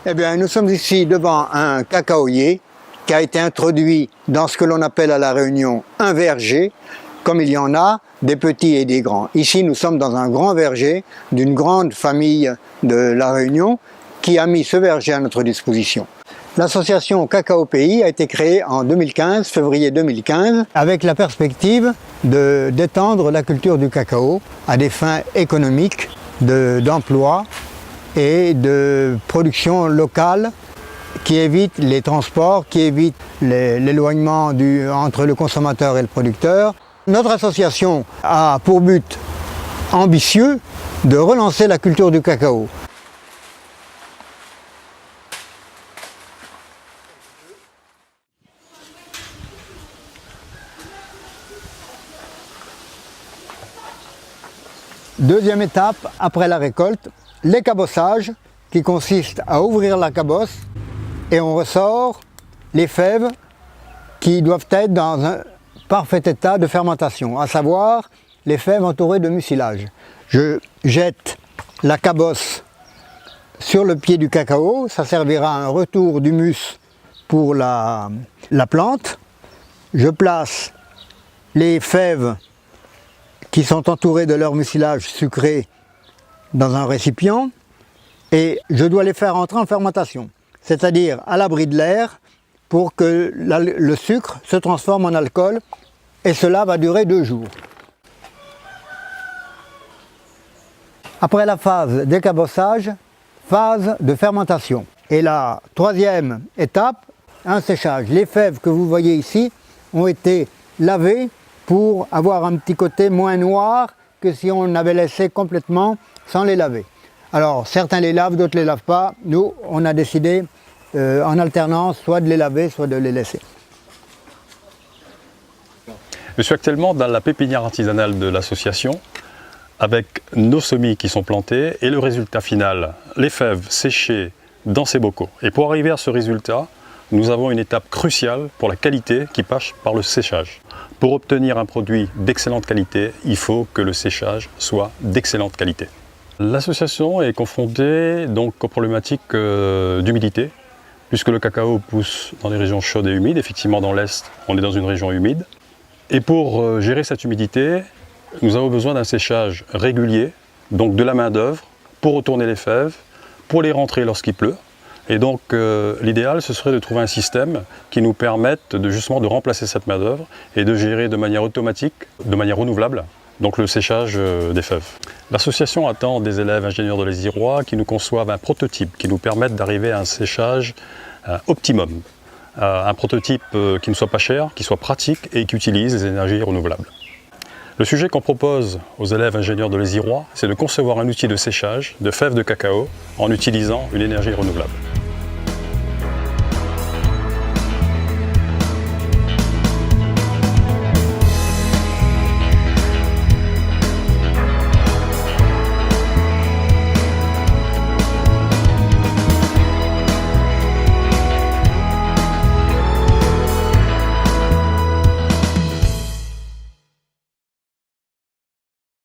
Eh bien, nous sommes ici devant un cacaoyer qui a été introduit dans ce que l'on appelle à La Réunion un verger, comme il y en a des petits et des grands. Ici, nous sommes dans un grand verger d'une grande famille de La Réunion qui a mis ce verger à notre disposition. L'association Cacao Pays a été créée en 2015, février 2015, avec la perspective d'étendre la culture du cacao à des fins économiques, d'emploi et de production locale qui évite les transports, qui évite l'éloignement entre le consommateur et le producteur. Notre association a pour but ambitieux de relancer la culture du cacao. Deuxième étape, après la récolte, l'écabossage, qui consiste à ouvrir la cabosse et on ressort les fèves qui doivent être dans un parfait état de fermentation, à savoir les fèves entourées de mucilage. Je jette la cabosse sur le pied du cacao, ça servira à un retour d'humus pour la plante. Je place les fèves qui sont entourées de leur mucilage sucré dans un récipient et je dois les faire entrer en fermentation, c'est-à-dire à l'abri de l'air pour que le sucre se transforme en alcool et cela va durer 2 jours. Après la phase d'écabossage, phase de fermentation. Et la troisième étape, un séchage. Les fèves que vous voyez ici ont été lavées pour avoir un petit côté moins noir que si on avait laissé complètement sans les laver. Alors certains les lavent, d'autres ne les lavent pas. Nous, on a décidé en alternance soit de les laver, soit de les laisser. Je suis actuellement dans la pépinière artisanale de l'association avec nos semis qui sont plantés et le résultat final, les fèves séchées dans ces bocaux. Et pour arriver à ce résultat, nous avons une étape cruciale pour la qualité qui passe par le séchage. Pour obtenir un produit d'excellente qualité, il faut que le séchage soit d'excellente qualité. L'association est confrontée donc aux problématiques d'humidité, puisque le cacao pousse dans des régions chaudes et humides. Effectivement, dans l'Est, on est dans une région humide. Et pour gérer cette humidité, nous avons besoin d'un séchage régulier, donc de la main-d'œuvre, pour retourner les fèves, pour les rentrer lorsqu'il pleut. Et donc l'idéal, ce serait de trouver un système qui nous permette justement de remplacer cette main-d'œuvre et de gérer de manière automatique, de manière renouvelable, donc le séchage des fèves. L'association attend des élèves ingénieurs de l'Ésirois qui nous conçoivent un prototype qui nous permette d'arriver à un séchage optimum. Un prototype qui ne soit pas cher, qui soit pratique et qui utilise les énergies renouvelables. Le sujet qu'on propose aux élèves ingénieurs de l'Ésirois, c'est de concevoir un outil de séchage de fèves de cacao en utilisant une énergie renouvelable.